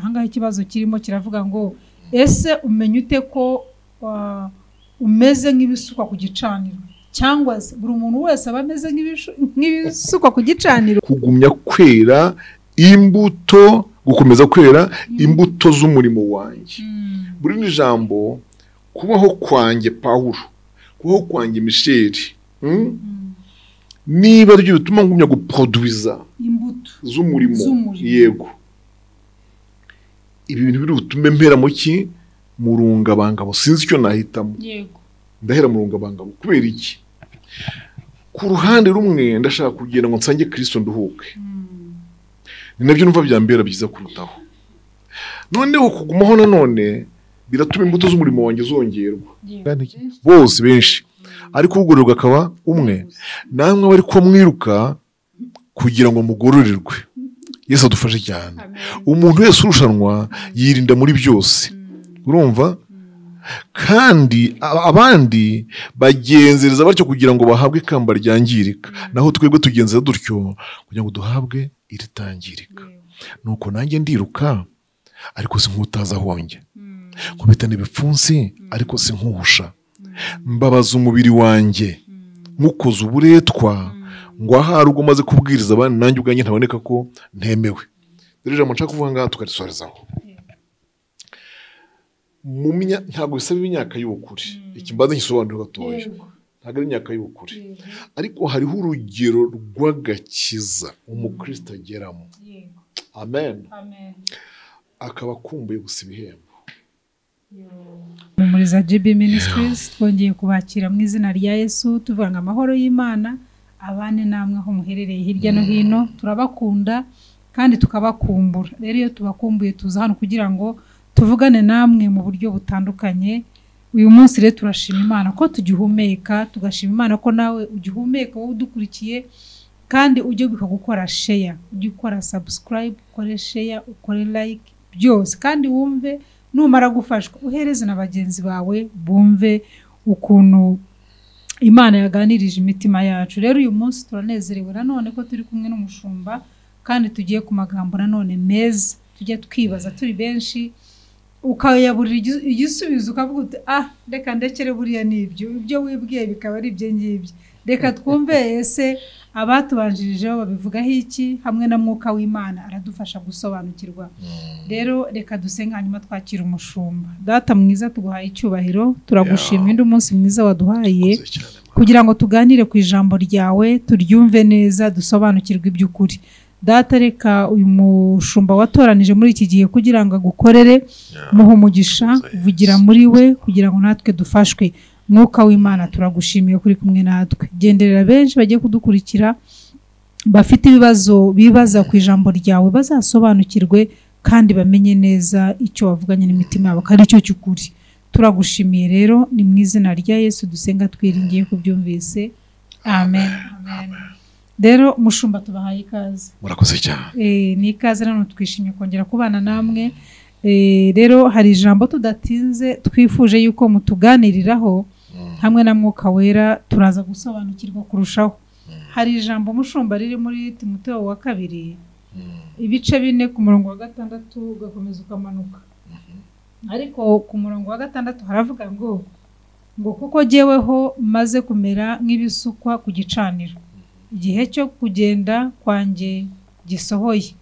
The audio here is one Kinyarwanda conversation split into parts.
ahangaha ikibazo kirimo kiravuga ngo ese umenye ute ko umeze nk'ibisukwa ku gicaniro cyangwa se buri muntu wese aba ameze nk'ibisukwa ku gicaniro? Kugumya kwera imbuto, gukomeza kwera imbuto z'umurimo wanjye. Buri ni jambo kubaho kwanjye Paulo, kubaho kwanjye Michel, niba ryo bituma ngumya guproduiza imbuto z'umurimo. Yego, ibi bintu biri butume mpera mu ki murungabangabo, sinzi icyo nahitamo. Yego, ndahera murungabangabo kubera iki? Ku ruhande rumwe ndashaka kugenda ngo nsange Kristo nduhuke, ni nabyo numva byambera byiza kurutaho. Noneho kugumaho nanone biratuma imbuto z'umurimo wanjye zongerwa. Bose benshi ariko ugororerwa akaba umwe, namwe bari ko mwiruka kugira ngo mugororerwe. Yesu adufashe cyane. Umuntu wese urushanwa yirinda muri byose, urumva? Kandi abandi bagenzereza batyo kugira ngo bahabwe ikamba ryangirika, naho twebwe tugenzera dutyo kugira ngo duhabwe iritangirika. Nuko nanjye ndiruka ariko sinkutaza honge, nkubitana ibipfunsi ariko sinkuhusha, mbabaza umubiri wanjye nkukoze uburetwa, ngo ahari ubwo maze kubwiriza abandi nanjye ubwanjye ntaboneka ko ntemewe. Dore ijambo nshaka kuvuga ngaha tukarisorezaho. Ntabwo bisaba imyaka y'ubukure, ikimbaza ngisobanura gatoya, ntabwo ari imyaka y'ubukure, ariko hariho urugero rw'agakiza umukristo ageramo. Amen. Akaba akumbuye gusa ibihembo. Muri za GB Ministries twongeye kubakira mu izina rya Yesu, tuvuga ngo amahoro y'Imana abane namwe aho muherereye hirya no hino. Turabakunda kandi tukabakumbura. Rero iyo tubakumbuye tuza hano kugira ngo tuvugane namwe mu buryo butandukanye. Uyu munsi rero turashima Imana ko tugihumeka, tugashima Imana ko nawe ugihumeka wowe udukurikiye, kandi ujye gukora share, ujye ukora subscribe, ukore share, ukore like, byose. Kandi wumve numara gufashwa uhereze na bagenzi bawe bumve ukuntu Imana yaganirije imitima yacu. Rero uyu munsi turanezerewe nanone ko turi kumwe n'umushumba, kandi tugiye ku magambo nanone meza. Tujye twibaza turi benshi, ukayaburira igisubizo ukavuga uti reka ndekere buriya ibyo wibwiye bikaba ari ibyo ngibyo. Reka twumve ese abatubanjirijeho babivugaho iki, hamwe na mwuka w'Imana aradufasha gusobanukirwa. Rero reka dusenga hanyuma twakira umushumba. Data mwiza, tuguhaye icyubahiro, turagushimira indi umunsi mwiza waduhaye kugira ngo tuganire ku ijambo ryawe, turyumve neza, dusobanukirwe iby'ukuri. Data reka uyu mushumba watoranije muri iki gihe kugira ngo agukorere, muhe umugisha, uvugira muri we kugira ngo natwe dufashwe. Mwuka w'Imana turagushimiye kuri kumwe natwe. Genderera benshi bagiye kudukurikira bafite ibibazo bibaza ku ijambo ryawe, bazasobanukirwe kandi bamenye neza icyo wavuganye n'imitima yabo kandi icyo cy'ukuri. Turagushimiye rero, ni mu izina rya Yesu dusenga twiringiye kubyumvise. Amen. Rero mushumba tubahaye ikaze. Murakoze cyane. Ni ikaze nano twishimiye kongera kubana namwe. Rero hari ijambo tudatinze twifuje yuko mutuganiriraho hamwe na mwuka wera, turaza gusobanukirwa kurushaho. Hari ijambo mushumba riri muri Timoteyo wa 2 ibice 4 ku murongo wa 6 ugakomeza ukamanuka. Ariko ku murongo wa 6 haravuga ngo kuko jyeweho maze kumera nk'ibisukwa ku gicaniro, igihe cyo kugenda kwanjye gisohoye.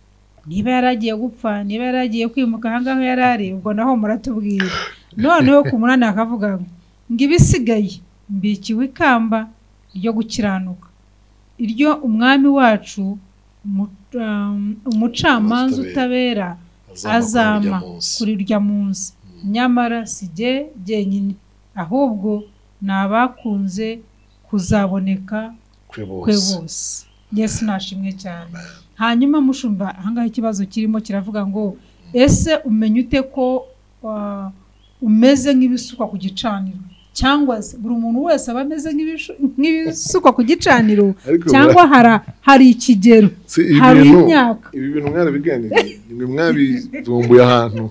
Niba yaragiye gupfa, niba yaragiye kwimuka ahangaho yarari, ubwo naho muratubwira. Noneho ku 8 akavuga ngo ibisigaye mbikiwe ikamba ryo gukiranuka, iryo umwami wacu umucamanza utabera azama kuri urya munsi. Nyamara sijye jyenyine, ahubwo nabakunze kuzaboneka kwe bose. Yesu nashimwe cyane. Hanyuma mushumba ahangaho ikibazo kirimo kiravuga ngo ese umenye ute ko umeze nk'ibisukwa ku gicaniro, cyangwa se buri muntu wese aba ameze nk'ibisukwa ku gicaniro, cyangwa hari ikigero, hari imyaka? Ibi bintu mwarabiganiriye, nimwe mwabivumbuye ahantu,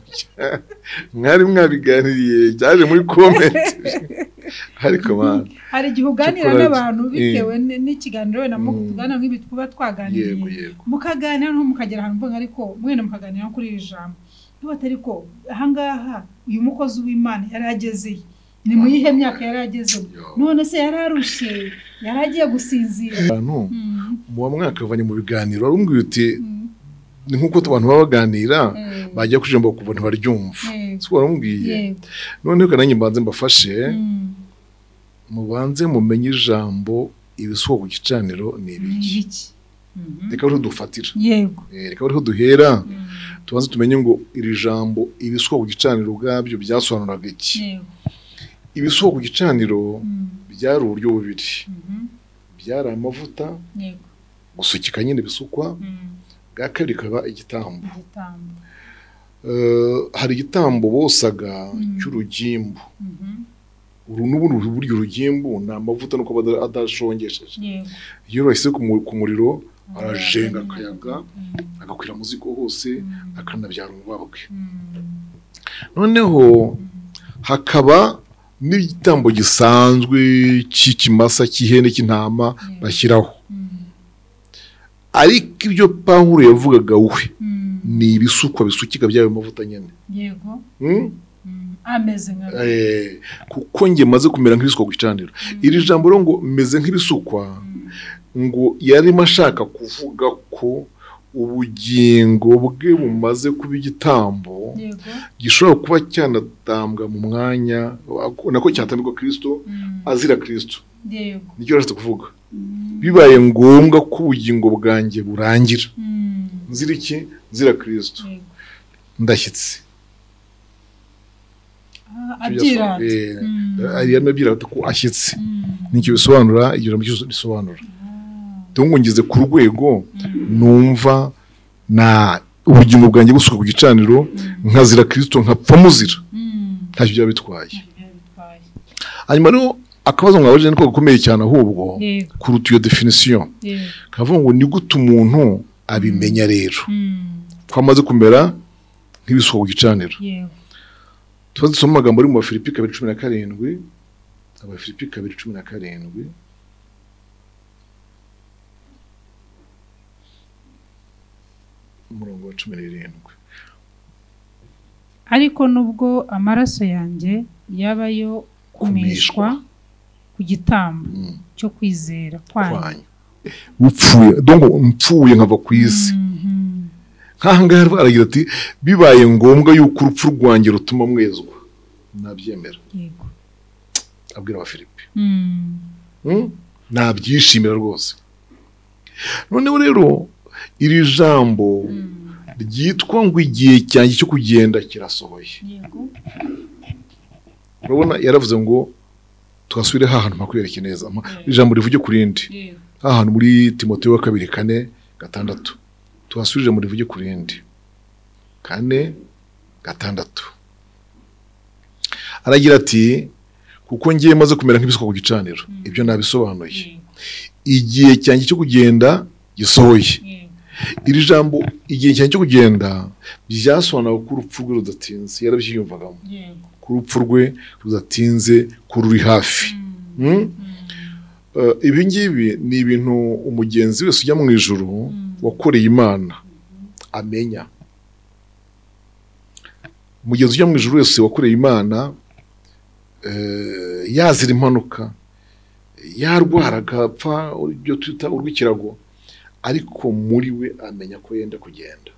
mwari mwabiganiriye cyaje muri comment. Ariko man, hari igihe uganira n'abantu bitewe n'ikiganiro wenda mu tugana nk'ibi kuba twaganiriye, mukaganira no mukagera ahantu mbonye, ariko mwene mukaganira kuri iri jambo. batari ko ahangaha uyu mukozi w'Imana yari ageze ni mu yihe myaka yari ageze none se yari arushye yari agiye gusinzira mu mwaka bavanye mu biganiro arumbwiye uti ni nkuko abantu baba baganira bajya kujemba kubona baryumva siko barumbwiye none ko nanjye mbanze mbafashe mubanze mumenye ijambo ibisuko ku gicaniro ni ibiki reka bari dufatira yego reka bari duhera tubanze tumenye ngo iri jambo ibisuko ku gicaniro ubwabyo byasobanuraga iki ibisuko ku gicaniro byari uburyo bubiri byari amavuta gusukika nyine bisukwa bwa kabiri kaba igitambo hari igitambo bosaga cy'urugimbu uru n'ubundi buryo urugimbu ni amavuta nuko adashongesheje iyo bahise ku muriro arajenga akayaga agakwira mu ziko hose akanabyara urwabwe noneho hakaba n'igitambo gisanzwe cy'ikimasa cy'ihene cy'intama bashyiraho ariko ibyo Pawulo yavugaga we ni ibisukwa bisukika by'ayo mavuta nyene yego ameze nka kuko nge maze kumera nk'ibisukwa ku gicaniro iri jambo rero ngo meze nk'ibisukwa ngo yarimo ashaka kuvuga ko ubugingo bwe bumaze kuba igitambo gishobora kuba cyanatambwa mu mwanya nako cyatambirwa Kristo azira Kristo nicyo rero kuvuga bibaye ngombwa ko ubugingo bwanjye burangira nzira iki nzira Kristo ndashyitse abyira ko ashyitse nicyo bisobanura igira mu cyose bisobanura tungo ngize ku rwego numva na ubugingo bwanjye busuka ku gicaniro nkazira Kristo nkapfa muzira ntacyo byaba bitwaye hanyuma rero akabazo mwabaje niko gakomeye cyane ahubwo kuruta iyo definition kavuga ngo ni gute umuntu abimenya rero twamaze kumera nk'ibisuka ku gicaniro tubaze soma amagambo ari mu Filipi 2:17 Abafilipi 2:17 umurongo wa 17 ariko nubwo amaraso yanjye yabayo kumishwa ku gitambo cyo kwizera kwanyu upfuye donc mpfuye nkava ku isi nk'ahangaha aragira ati bibaye ngombwa yuko urupfu rwanjye rutuma mwezwa nabyemera yego abwira Abafilipi nabyishimira rwose noneho rero iri jambo ryitwa ngo igihe cyanjye cyo kugenda kirasohoye urabona yaravuze ngo twasubire hahantu makwereke neza ijambo rivuge ku rindi hahantu muri Timoteyo 2:4-6 twasubije muri rivuge ku rindi 4:6 aragira ati kuko ngiye maze kumera nk'ibisuko ku gicaniro ibyo nabisobanuye igihe cyanjye cyo kugenda gisohoye iri jambo igihe cyanjye cyo kugenda byasobanura ko urupfu rwe rudatinze yarabyiyumvagamo ko urupfu rwe rudatinze ko ruri hafi ibi ngibi ni ibintu umugenzi wese ujya mu ijuru wakoreye Imana amenya umugenzi ujya mu ijuru wese wakoreye Imana yazira impanuka yarwara agapfa ibyo twita urw'ikirago ariko muri we amenya ko yenda kugenda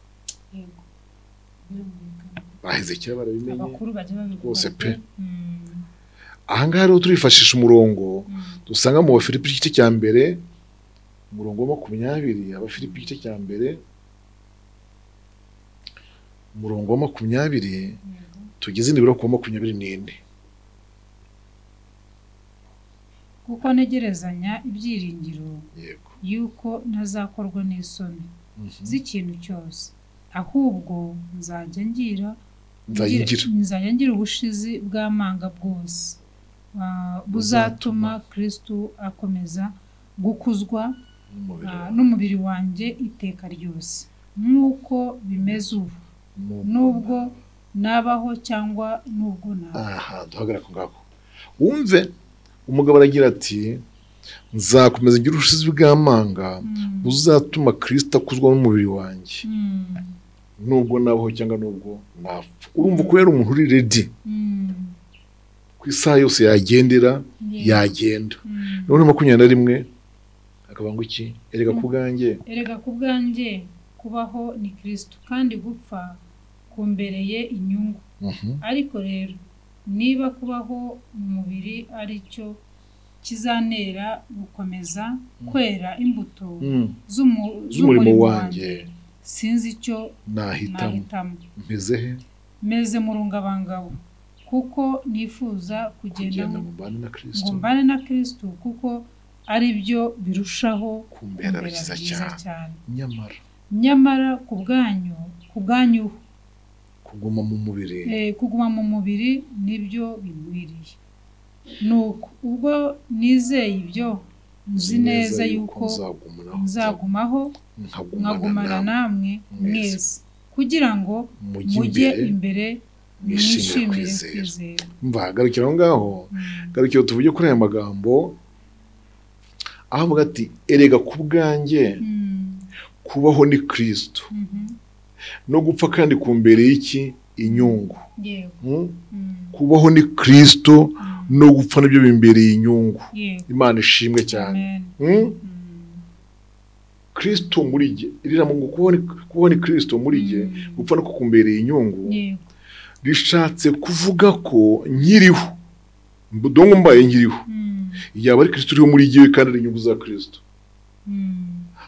baheze cyaba barabimenye bose pe ahangaha rero turifashisha umurongo dusanga mu Bafilipi igice cya mbere umurongo wa 20 Abafilipi igice cya mbere umurongo wa 20 tugeze nibura ku 24 kuko negerezanya ibyiringiro yuko ntazakorwa n'isoni z'ikintu cyose ahubwo nzajya ngira ubushizi bw'amanga bwose buzatuma Kristo akomeza gukuzwa n'umubiri wanjye iteka ryose nk'uko bimeze ubu nubwo nabaho cyangwa nubwo duhagarara ngako wumve umugabo aragira ati nzakomeza ngira ubushizi bw'amanga buzatuma Kristo akuzwa n'umubiri wanjye nubwo nabaho cyangwa nubwo napfa. Urumva ko yari umuntu uri ready ku isaha yose yagendera yagenda. None 21 akavuga ngo iki? Erega ku bwanjye kubaho ni Kristo kandi gupfa kumbereye inyungu. Ariko rero niba kubaho mu mubiri ari cyo kizanera gukomeza kwera imbuto z'umurimo wanjye, sinzi icyo nahitamo. Meze mu rungabangabo kuko nifuza kugenda ngo mbane na Kristo kuko ari byo birushaho kumbera byiza cyane. Nyamara ku bwanyu kuguma mu mubiri nibyo binkwiriye. Nuko ubwo nizeye ibyo nzi neza yuko nzagumaho nkagumana namwe mwese kugira ngo mujye imbere mwishimire kwizera. Garukira aho ngaho, garukira tuvuge kuri aya magambo avuga ati erega ku bwanjye kubaho ni Kristo no gupfa kandi kumbereye iki? Inyungu. Kubaho ni Kristo no gupfa nabyo bimbereye inyungu. Imana ishimwe cyane. Kristo muri jye irira mu kubaho ni Kristo muri jye, gupfa no kumbereye inyungu. Rishatse kuvuga ko nkiriho, ndongo mbaye nkiriho, yaba ari Kristo uriho muri jye kandi ari inyungu za Kristo.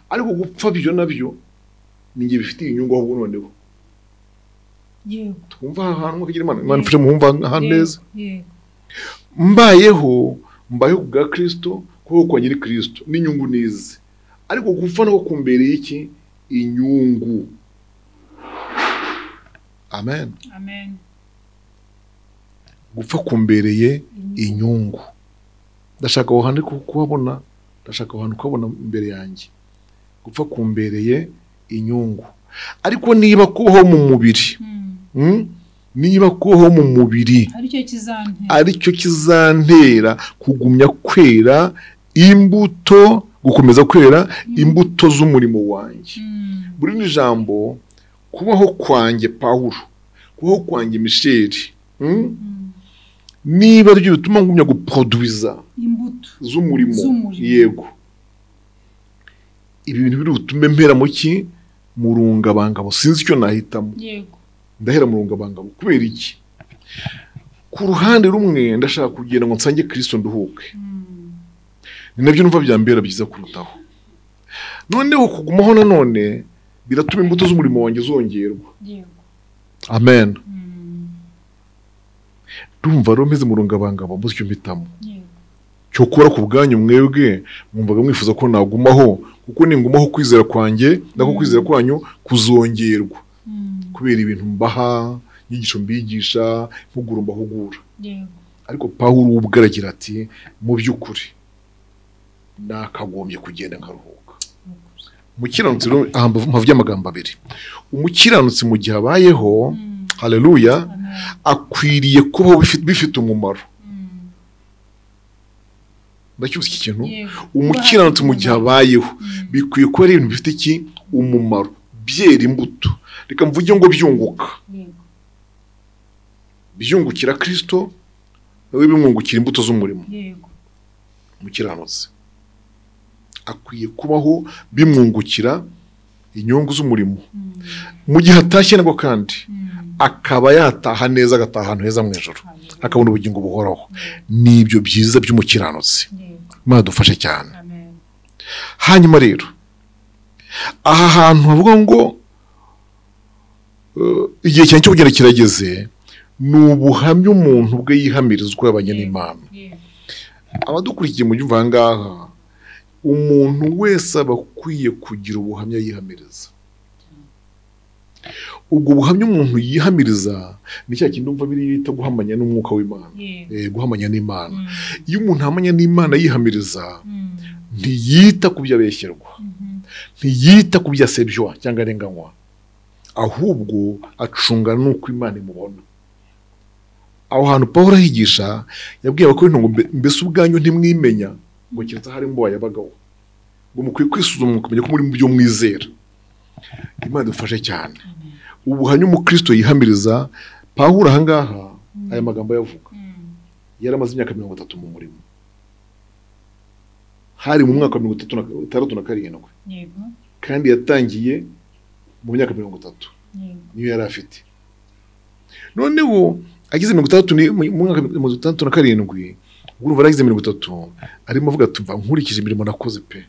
Ariko gupfa byo nabyo ninjye bifitiye inyungu ahubwo noneho. Twumva ahantu kugira Imana ifashe muhumva ahantu neza. Mbayeho bwa Kristo kuko kwa nyiri Kristo n'inyungu nize. Ariko gupfa no kumbereye iki? Inyungu. Amen. Gupfa kumbereye inyungu. Ndashaka aho hantu kuhabona, ndashaka aho hantu kubona imbere yanjye. Gupfa kumbereye inyungu. Ariko niba kubaho mu mubiri, niba kubaho mu mubiri aricyo kizantera kugumya kwera imbuto, gukomeza kwera imbuto z'umurimo wanjye. Buri ni jambo kubaho kwanjye Pawulo, kubaho kwanjye Michel, niba ari byo bituma ngumya guproduiza imbuto z'umurimo. Yego, ibi bintu biri butume mpera mu ki? Mu rungabangabo. Sinzi icyo nahitamo. Ndahera mu rungabangabo kubera iki? Ku ruhande rumwe ndashaka kugenda ngo nsange Kristo nduhuke. Ni nabyo numva byambera byiza kurutaho. Noneho kugumaho nanone biratuma imbuto z'umurimo wanjye zongerwa. Amen. Ndumva rero meze mu rungabangabo mbuze icyo mpitamo. Cyo kora ku bwanyu mwebwe mwumvaga mwifuza ko nagumaho, kuko ningumaho kwizera kwanjye ndako kwizera kwanyu kuzongerwa kubera ibintu mbaha, inyigisho mbigisha, mpugura mbahugura. Ariko Pawulo ubwaragira ati mu by'ukuri nakagombye kugenda nkaruhuka. Umukiranutsi mpavuye amagambo abiri. Umukiranutsi mu gihe abayeho, haleluya, akwiriye kubaho bifite umumaro. Ndacyuze iki kintu? Umukiranutsi mu gihe abayeho bikwiye kuba ari ibintu bifite iki? Umumaro, byera imbuto. Reka mvuge ngo byunguka. Byungukira Kristo, nawe bimwungukira imbuto z'umurimo. Umukiranutsi akwiye kubaho bimwungukira inyungu z'umurimo. Mu gihe atashye nabwo kandi akaba yataha neza, agataha ahantu heza mu ijuru, akabona ubugingo buhoraho. Nibyo byiza by'umukiranutsi. Imana dufashe cyane. Hanyuma rero aha hantu havuga ngo igihe cyane cyo kugenda kirageze, ni ubuhamya umuntu bwe yihamirizwa abanyamana. Abadukurikiye mu byumva ngaha, umuntu wese aba akwiye kugira ubuhamya yihamiriza. Ubwo buhamya umuntu yihamiriza ni cya kintu umva bita guhamanya n'umwuka w'Imana. Guhamanya n'Imana. Iyo umuntu ahamanya n'Imana yihamiriza, ntiyita ku byo abeshyerwa, ntiyita ku byo asebywa cyangwa arenganywa, ahubwo acunga n'uko Imana imubona. Aho hantu Pawulo ahigisha yabwiye abakora ngo mbese ubwanyu ntimwimenya ngo kiretse hari mbo yabagaho, ngo mukwiye kwisuzuma mukamenya ko muri mu byo mwizera. Imana dufashe cyane. ubuhamya umukristo yihamiriza. Pawulo ahangaha aya magambo yavuga yari amaze imyaka 30 mu murimo, hari mu mwaka wa 37 kandi yatangiye mu myaka 30 niyo yari afite. Noneho agize 30 mu mwaka wa 37 urumva aragize 30 arimo avuga ati mva nkurikije imirimo nakoze pe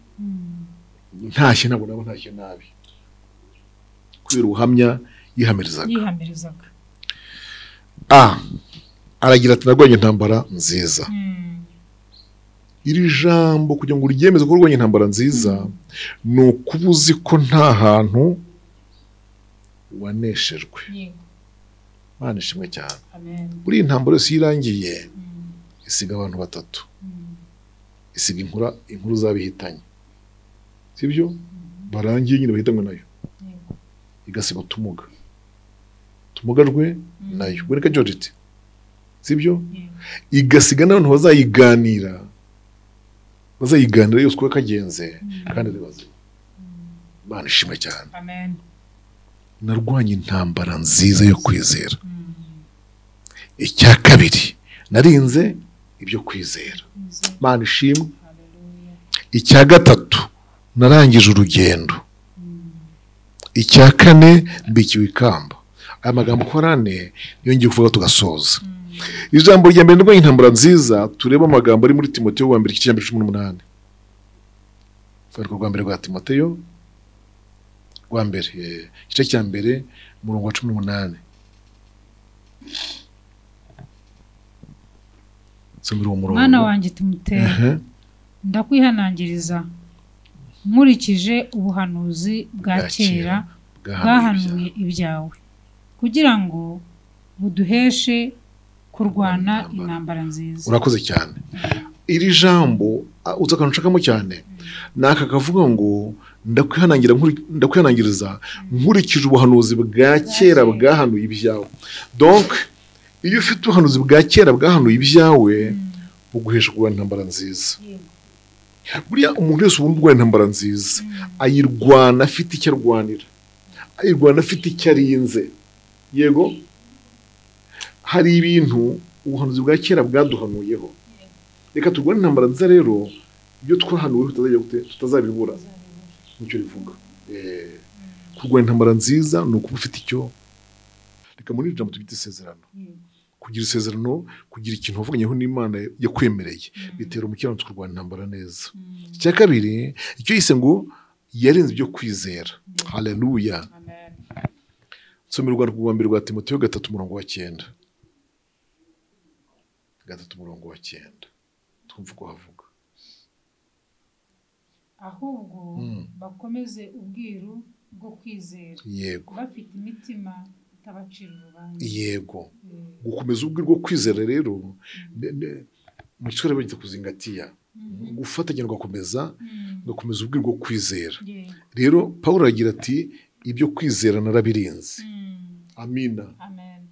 ntashye nabo ntashye nabi kubera ubuhamya yihamirizaga. Aragira ati narwanye intambara nziza. Iri jambo kugira ngo uryemeze ko urwanye intambara nziza ni ukuba uzi ko nta hantu waneshejwe. Mana ishimwe cyane. Buri intambara yose irangiye isiga abantu batatu, isiga inkuru zabihitanye, sibyo? Barangiye nyine bahitanywe nayo, igasiga tumugajwe nayo Gwenika George, sibyo? Igasiga n'abantu bazayiganira yose uko kagenze kandi ribaze. Mana ishimwe cyane. Narwanye intambara nziza yo kwizera. Icya kabiri narinze ibyo kwizera. Mana ishimwe. Icya gatatu narangije urugendo. Icya kane mbikiwe ikamba. Aya magambo korane niyo ngiye kuvuga tugasoza. Ijambo rya mbere ndwanye intambara nziza tureba amagambo ari muri Timoteyo wa 1:18. Fariko rwa mbere rwa Timoteyo rwa mbere igice cya mbere umurongo wa 18. Mwana wanjye Timoteyo, ndakwihanangiriza nkurikije ubuhanuzi bwa kera bwahanuye ibyawe kugira ngo buduheshe kurwana intambara nziza. Urakoze cyane. Iri jambo uzakanshakamo cyane naka kavuga ngo ndakwihanangiriza nkurikije ubuhanuzi bwa kera bwahanuye ibyawe. Donc iyo ufite ubuhanuzi bwa kera bwahanuye ibyawe buguhesha kurwana intambara nziza. Buriya umuntu wese ubundi urwana intambara nziza ayirwana afite icyo arwanira, ayirwana afite icyo arinze. Yego hari ibintu ubuhanuzi bwa kera bwaduhanuyeho. Reka turwane intambara nziza rero ibyo twahanuwe tutazabibura. Nicyo rivuga. Kurwana intambara nziza ni ukuba ufite icyo. Reka muri ijambo tubite isezerano. Kugira isezerano, kugira ikintu wavuganyeho n'Imana yakwemereye bitera umukiranutsi kurwana intambara neza. Icya kabiri icyo yise ngo yarinze ibyo kwizera. Haleluya. Somerwa rwa mbere rwa Timoteyo 3:9. 3:9. Twumva ko havuga. Ahubwo bakomeze ubwiru bwo kwizera. Yego. Bafite imitima itabacira urubanza. Yego. Gukomeza ubwiru bwo kwizera rero mu cyore bagita kuzingatiya. Gufatanya gukomeza ubwiru bwo kwizera. Rero Paulo agira ati ibyo kwizera narabirinze. Amina.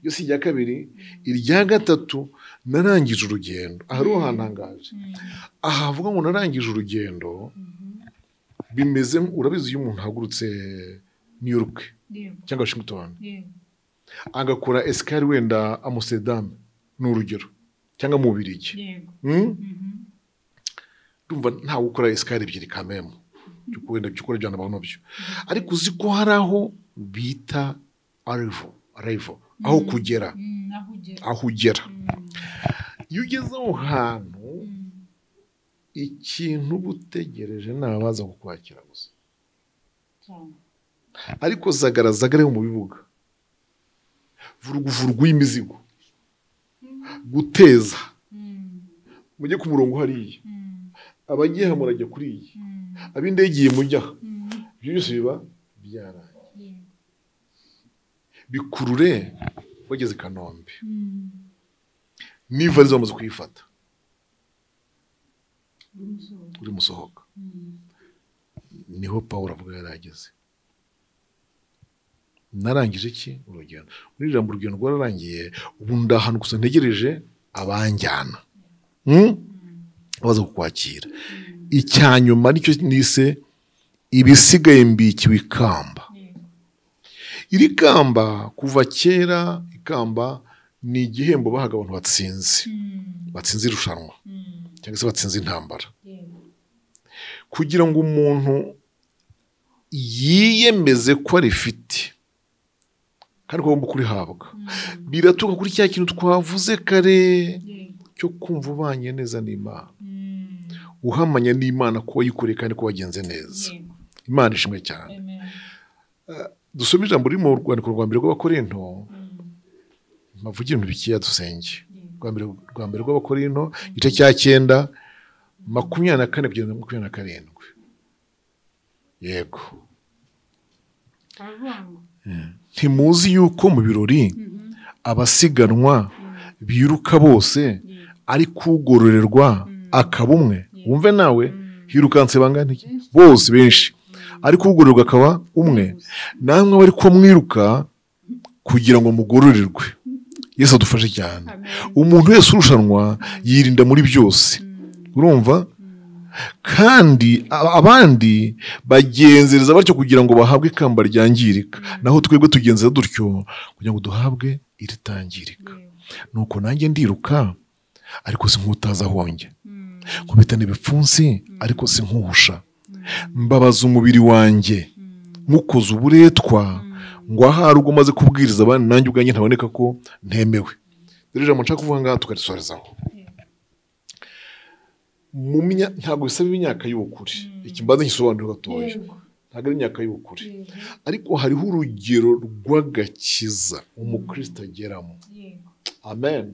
Yose ijya kabiri, irya gatatu narangije urugendo. Aha ruho hantangaje. Aha avuga ngo narangije urugendo bimeze urabizi iyo umuntu hagurutse New York cyangwa Washington agakora escale wenda Amsterdam n'urugero cyangwa mu Bubiligi. Ndumva nta gukora escale ebyiri kamemo cyo wenda cyukora byana abantu byo, ariko uzi ko hari aho bita arrival aho kugera. Aho ugera iyo ugeze aho hantu ikintu butegereje nabaza kukwakira gusa, ariko zagara mu bibuga vurugu y'imizigo guteza mujye ku murongo hariya abagiye hamurajya kuri iyi abindegiye mujyaha byose biba byarangiye. Bikurure bageze Kanombe niva rizo bamaze kuyifata uri musohoka niho Paulo avuga yarageze. Narangije iki urugendo muri jambo urugendo rwararangiye ubu ndahantu gusa ntegereje abanjyana baza kukwakira. Icyanyuma nicyo nise ibisigaye mbikiwe ikamba. iri kamba kuva kera, ikamba ni igihembo bahaga abantu batsinze irushanwa cyangwa se batsinze intambara, kugira ngo umuntu yiyemeze ko arifite kandi ko agomba kurihabwa. Biraturuka kuri cya kintu twavuze kare cyo kumva ubanye neza n'Imana, uhamanya n'Imana ko wayikoreye kandi ko wagenze neza. Imana ishimwe cyane. Dusome ijambo riri mu rwandiko rwa mbere rw'Abakorinto, mpavuga ibintu bikeya dusenge. Rwa mbere rw'Abakorinto igice cya 9 24-27. Yego. Ntimuzi yuko mu birori abasiganwa biruka bose ari kugororerwa akaba umwe? Wumve nawe, hirukanse bangana iki? Bose benshi, ari kugororerwa akaba umwe. Namwe bari ko mwiruka kugira ngo mugororerwe. Yesu adufashe cyane. Umuntu wese urushanwa yirinda muri byose, urumva? Kandi abandi bagenzereza batyo kugira ngo bahabwe ikamba ryangirika, naho twebwe tugenzera dutyo kugira ngo duhabwe iritangirika. Nuko nanjye ndiruka ariko sinkutaza honge, nkubitana ibipfunsi ariko sinkuhusha, mbabaza umubiri wanjye nkukoze uburetwa, ngo ahari ubwo maze kubwiriza abandi nanjye ubwanjye ntaboneka ko ntemewe. Rero ijambo nshaka kuvuga ngaha tukarisorezaho. Ntabwo bisaba imyaka y'ubukure, ikimbaza nkisobanura gatoya, ntabwo ari imyaka y'ubukure, ariko hariho urugero rw'agakiza umukristo ageramo. Amen.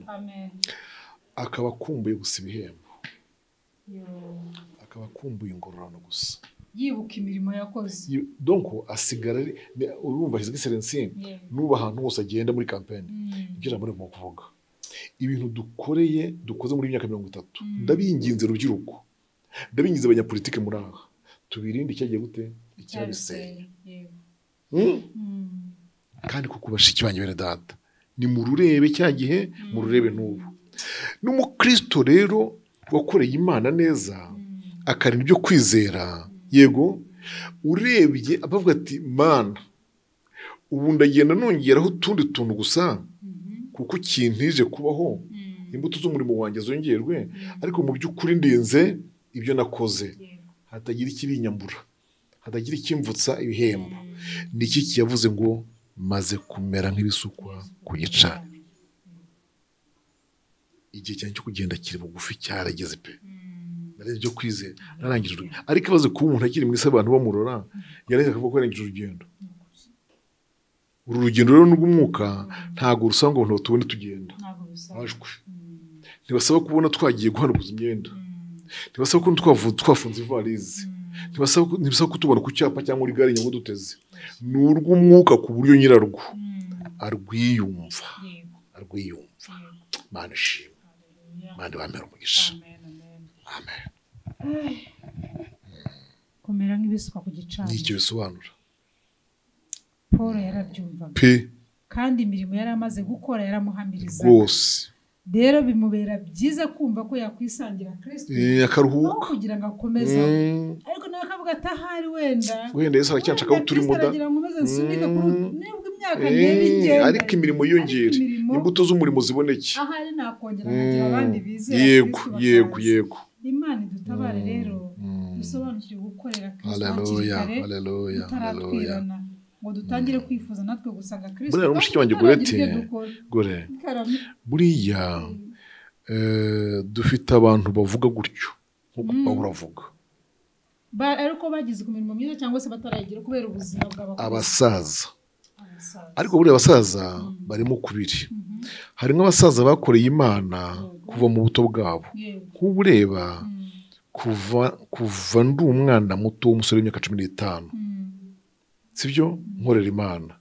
Akaba akumbuye gusa ibihembo, akaba akumbuye ingororano gusa, yibuka imirimo yakoze. Donc asigara urumva his excellency nuba ahantu hose agenda muri campaign. Ibyo jambo rimo kuvuga ibintu dukoze muri imyaka 30. Ndabinginze rubyiruko, ndabinginze abanyapolitike muri aha, tubirinde icyagiye gute icyabiseye. Kandi kuko bashiki banje bene data, ni mu rurebe cyagihe, mu rurebe n'ubu. N'umukristo rero wakoreye Imana neza, akarinda ibyo kwizera, yego, urebye abavuga ati Mana, ubu ndagenda nongeraho utundi tuntu gusa kuko kintije kubaho, imbuto z'umurimo wanjye zongerwe, ariko mu by'ukuri ndenze ibyo nakoze, hatagira ikibinyambura, hatagira ikimvutsa ibihembo. Niki kiyavuze ngo maze kumera nk'ibisukwa ku gicaniro. Igihe cyane cyo kugenda kiri bugufi cyarageze pe. Nari byo kwizera narangije urugendo, ariko ibaze ku umuntu akiri mu isi abantu bamurora, yaretse akavuga ko yarangije urugendo. Uru rugendo rero n'ubw'umwuka ntago rusanga ngo tubone tugenda. Ajwe. Ntibasaba kubona twagiye guhanukuza imyenda. Ntibasaba ko twafunze ivalize. Ntibasaba ko tubona ku cyapa cyangwa muri gare nyamwo duteze. N'urw'umwuka ku buryo nyirarwo arwiyumva. Mana shimwe. Mana bamera umugisha. Amen. Kumera nk'ibisukwa ku gicaniro. Nicyo bisobanura. Paul yarabyumvaga. Kandi imirimo yari amaze gukora yaramuhamiriza. Rwose. Rero bimubera byiza kumva ko yakwisangira Kristo. Akaruhuka. Kugira ngo akomeze. Ariko nawe akavuga ati ahari wenda Yesu aracyanshaka ko turi muda. Nibwo imyaka ngenda. Ariko imirimo yongera. Imbuto z'umurimo ziboneke. Ahari nakongera nkagira abandi bizera. Yego. Imana idutabare rero. Dusobanukirwe gukorera Kristo. Haleluya. Ngo dutangire kwifuza natwe gusanga Kristo. Buriya umushiki wanjye gore. Buriya dufite abantu bavuga gutyo nkuko Pawulo avuga. Ariko bagize ku mirimo myiza cyangwa se batarayigira kubera ubuzima bw'abakuru. Abasaza. Ariko buriya abasaza barimo kubiri. Hari nk'abasaza bakoreye Imana kuva mu buto bwabo. Nk'ubureba kuva ndi umwana muto w'umusore w'imyaka 15. Sibyo nkorera Imana.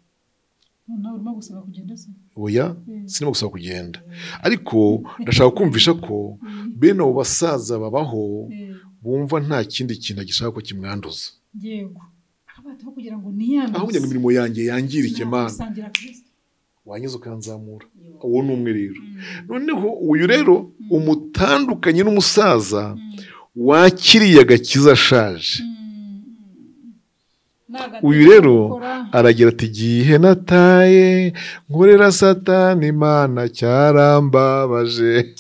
Nawe urimo gusaba kugenda se? Oya, sinimo gusaba kugenda. Ariko ndashaka kumvisha ko bene abo basaza babaho bumva nta kindi kintu gishaka ko kimwanduza. Yego. Abataho kugira ngo niyanduze. Aho kugira ngo imirimo yanjye yangirike Mana. Wanyuze ukanzamura. Uwo ni umwe rero. Noneho uyu rero umutandukanye n'umusaza wakiriye agakiza ashaje. uyu rero aragira ati igihe nataye nkorera Satani Imana cyarambabaje.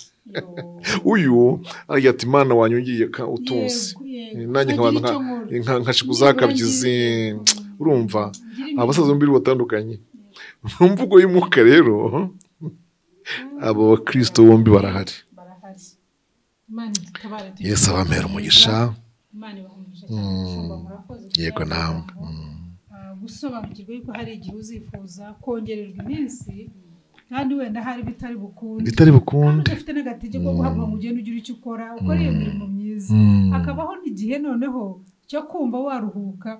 Uyu aragira ati Imana wanyongeye utunsi nanjye nkashikuza kabyizi. Urumva abasaza mbiri batandukanye mu mvugo y'umwuka rero abo bakristo bombi barahari. Yesu abamera umugisha. Yego namwe gusobanukirwa yuko hari igihe uzifuza kongererwa iminsi kandi wenda hari bitari bukunde ufite n'agategeko ko guhabwa mu gihe ugira icyo ukora iyo mirimo myiza. Hakabaho n'igihe noneho cyo kumva waruhuka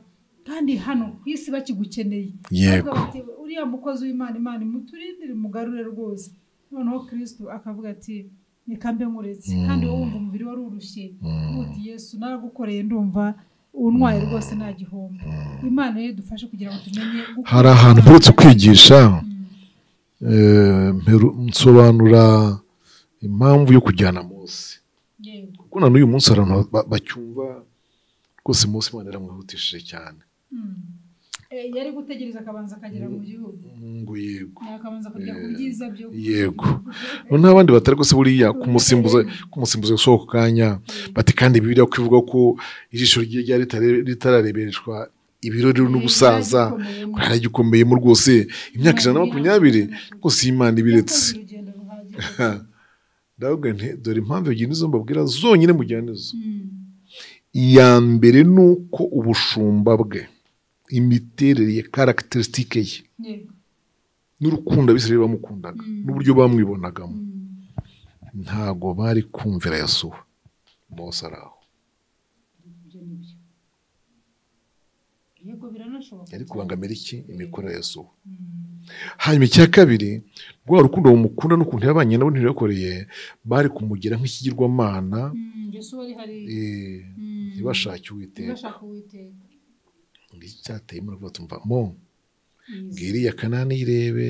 kandi hano ku isi bakigukeneye. Yego uriya mukozi w'Imana, Imana imuturindire mugarure rwose. Noneho Kristo akavuga ati nikambe nkuretse kandi wowe wumva umubiri wari urushye uti Yesu naragukoreye ndumva untwaye rwose nta gihombo. Imana rero dufashe kugira ngo tumenye hari ahantu mperutse kwigisha nsobanura impamvu yo kujyana Mose, kuko na n'uyu munsi abantu bacyumva rwose Mose Imana yaramwihutishije cyane. Yari gutegereza akabanza akagera mu gihugu ngo yego akabanza kujya ku byiza byo yego. N'abandi batari rwose buriya kumusimbuza gusohoka kanya bati kandi Bibiliya kwivuga ko ijisho rye ritararebereshwa ibirori n'ubusaza hari gikomeyemo rwose imyaka 120 rwose Imana ibiretse. Ndavuga nti dore impamvu ebyiri nizo mbabwira zonyine mujyane zo. Iya mbere nuko ubushumba bwe, imiterere ye, characteristique ye n'urukundo abisirayeli bamukundaga n'uburyo bamwibonagamo ntago bari kumvira Yesu. Mose araho yari kubangamira iki imikorere ya Yesu. Hanyuma icya kabiri rwa rukundo bamukunda n'ukuntu yabanye nabo ntiyakoreye bari kumugira nk'ikigirwamana. Yesu wari hari ntibashake Uwiteka. Icyateye muri vuba tumva mo ngiriya Kanani irebe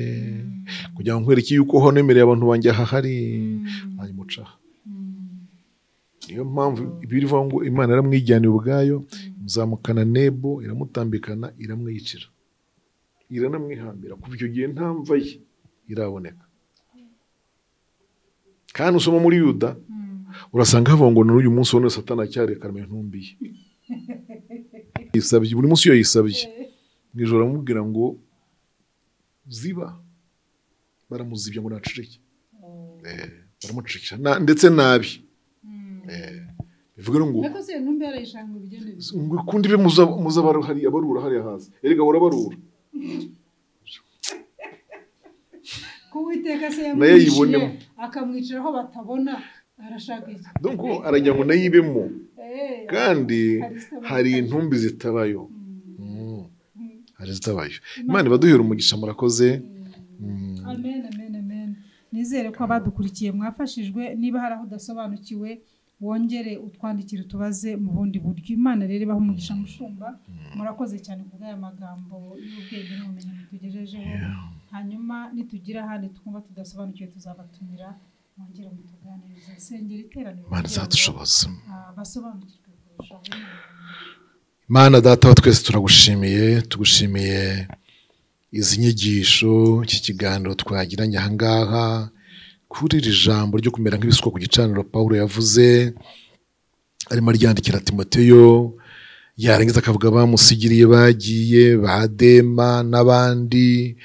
kugira ngo nkwereke yuko ho nemereye abantu banjye ahahari ayimuca. Niyo mpamvu birivuga ngo Imana yaramwijyaniye ubwayo muzamukana Nebo iramutambikana iramwicira iranamwihambira. Kuva icyo gihe nta mva ye iraboneka. Kandi usoma muri Yuda urasanga havuga ngo n'uyu munsi wone Satani acyarekarame ntumbiye yisabye buri munsi yo yisabye nijoro amubwira ngo ziba baramuzibye ngo naceceke. Baramucecekesha ndetse nabi. Bivuga ngo nakose ntumbe yarayishanga bigende ngo kundi be muzabaru hari abarura hari haza erega hora barura kuwiteka se yamwishiye akamwiciraho batabona arashaka iki. Donc arajya ngo nayibemo kandi hari intumbi zitabayo. Hari zitabayo. Imana ibaduhera umugisha murakoze. Amen amen amen. Nizere ko abadukurikiye mwafashijwe. Niba hari aho udasobanukiwe wongere utwandikire tubaze mu bundi buryo. Imana rero ibaho umugisha mushumba. Murakoze cyane ku bw'aya magambo y'ubwenge n'ubumenyi mutugejejeho. Hanyuma nitugira ahandi twumva tudasobanukiwe tuzabatumira mwongere mutuganirize. Sengera iteraniro Imana izadushoboza basobanukirwe kurushaho. Mana Data wa twese turagushimiye, tugushimiye izi nyigisho, iki kiganiro twagiranye aha ngaha kuri iri jambo ryo kumera nk'ibisuko ku gicaniro Pawulo yavuze arimo aryandikira Timoteyo, yarangiza akavuga bamusigiriye bagiye ba Dema n'abandi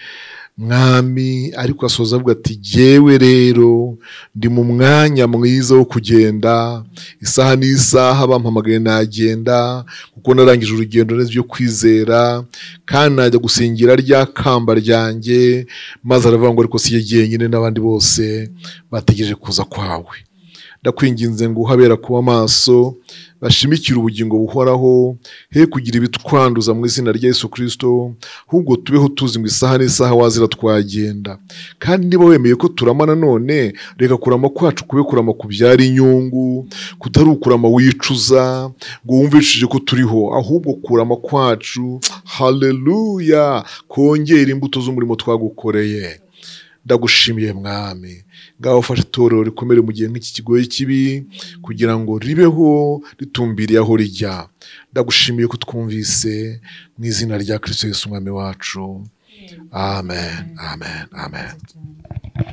mwami, ariko asoza avuga ati jyewe rero ndi mu mwanya mwiza wo kugenda, isaha n'isaha bampamagaye nagenda kuko narangije urugendo neza byo kwizera kandi najya gusingira rya kamba ryanjye. Maze aravuga ngo ariko si jyenyine n'abandi bose bategereje kuza kwawe. Ndakwinginze ngo uhabera kuba maso bashimikira ubugingo buhoraho, he kugira ibitwanduza mu izina rya Yesu Kristo, ahubwo tubeho tuzi ngo isaha n'isaha wazira twagenda. Kandi niba wemeye ko turama nanone, reka kurama kwacu kube kurama kubyara inyungu, kutari ukurama wicuza ngo wumvishije ko turiho, ahubwo kurama kwacu haleluya kongera imbuto z'umurimo twagukoreye. ndagushimiye mwami, ngaho ufashe itorero rikomere mu gihe nk'iki kigoye kibi kugira ngo ribeho ritumbiriye aho rijya. Ndagushimiye ko twumvise mu izina rya Kristo Yesu umwami wacu. Amen, amen, amen.